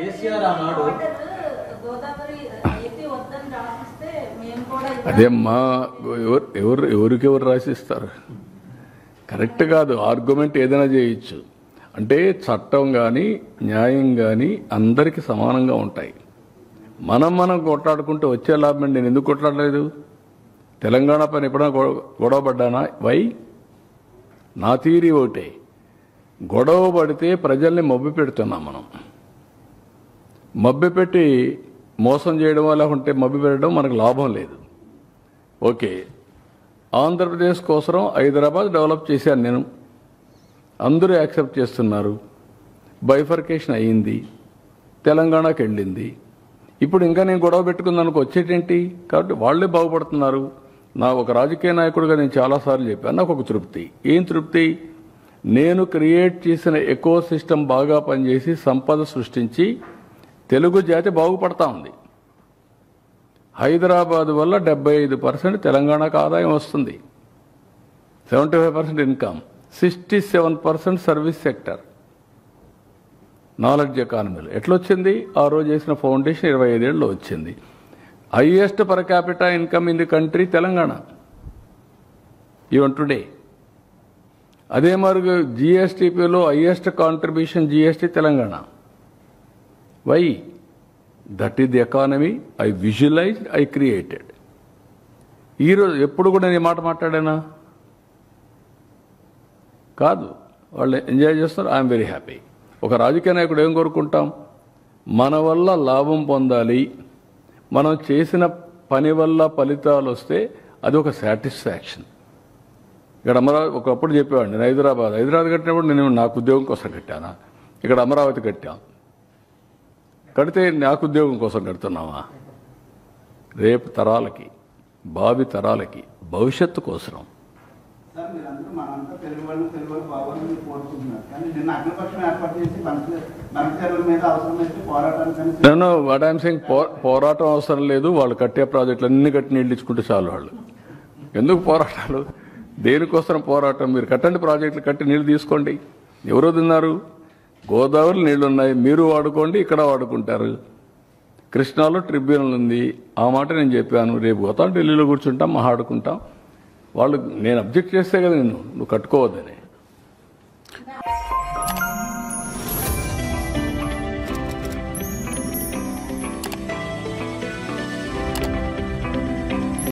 కేసీఆర్ అన్నాడు అదేమ్మా, ఎవరికెవరు రాసిస్తారు? కరెక్ట్ కాదు. ఆర్గ్యుమెంట్ ఏదైనా చేయొచ్చు. అంటే చట్టం కానీ న్యాయం కానీ అందరికీ సమానంగా ఉంటాయి. మనం కొట్లాడుకుంటే వచ్చే లాభం. నేను ఎందుకు కొట్లాడలేదు? తెలంగాణ పైన ఎప్పుడైనా గొడవ పడ్డానా? వై? నా థియరీ ఒకటే, గొడవ పడితే ప్రజల్ని మభ్య పెడుతున్నాం మనం. మభ్య పెట్టి మోసం చేయడం లేకుంటే మభ్య పెట్టడం మనకు లాభం లేదు. ఓకే, ఆంధ్రప్రదేశ్ కోసం హైదరాబాద్ డెవలప్ చేశాను నేను, అందరూ యాక్సెప్ట్ చేస్తున్నారు. బైఫర్కేషన్ అయ్యింది, తెలంగాణకి వెళ్ళింది. ఇప్పుడు ఇంకా నేను గొడవ పెట్టుకుందానికి వచ్చేటేంటి? కాబట్టి వాళ్లే బాగుపడుతున్నారు. నా ఒక రాజకీయ నాయకుడిగా నేను చాలాసార్లు చెప్పాను, నాకు ఒక తృప్తి. ఏం తృప్తి? నేను క్రియేట్ చేసిన ఎకో సిస్టమ్ బాగా పనిచేసి సంపద సృష్టించి తెలుగు జాతి బాగుపడతా ఉంది. హైదరాబాద్ వల్ల 75% తెలంగాణకు ఆదాయం వస్తుంది, 75% ఇన్కమ్, 67% సర్వీస్ సెక్టర్, నాలెడ్జ్ ఎకానమీలో. ఎట్లొచ్చింది? ఆ రోజు చేసిన ఫౌండేషన్ 25 ఏళ్ళలో వచ్చింది. Highest per capita income in the country Telangana even today. అదే మరి జిఎస్టిపిలో highest contribution GST Telangana. Why? That is the economy I visualized, I created. ఈరోజు ఎప్పుడు కూడా నేను మాట మాట్లాడానా? కాదు. వాళ్ళు ఎంజాయ్ చేస్తారు. I'm very happy. ఒక రాజకీయ నాయకుడు ఏం కోరుకుంటాం? మన వల్ల లాభం పొందాలి, మనం చేసిన పని వల్ల ఫలితాలు వస్తే అది ఒక సాటిస్ఫాక్షన్. ఇక్కడ అమరావతి ఒకప్పుడు చెప్పేవాడిని, నేను హైదరాబాద్ కట్టినప్పుడు నేను నాకు ఉద్యోగం కోసం కట్టానా? ఇక్కడ అమరావతి కట్టాం, కడితే నాకు ఉద్యోగం కోసం కడుతున్నావా? రేపు తరాలకి, భావి తరాలకి, భవిష్యత్తు కోసం. నేను వాట్ ఐఎమ్ సేయింగ్, పోరాటం అవసరం లేదు. వాళ్ళు కట్టే ప్రాజెక్టులు అన్ని కట్టి నీళ్ళు ఇచ్చుకుంటే చాలు. వాళ్ళు ఎందుకు పోరాటాలు? దేనికోసం పోరాటం? మీరు కట్టండి, ప్రాజెక్టులు కట్టి నీళ్లు తీసుకోండి. ఎవరో తిన్నారు? గోదావరి నీళ్లున్నాయి, మీరు వాడుకోండి, ఇక్కడ వాడుకుంటారు. కృష్ణాలో ట్రిబ్యునల్ ఉంది, ఆ మాట నేను చెప్పాను. రేపు పోతాం, ఢిల్లీలో కూర్చుంటాం, మాట్లాడుకుంటాం. వాళ్ళు నేను అబ్జెక్ట్ చేస్తే కదా నువ్వు కట్టుకోవద్దని.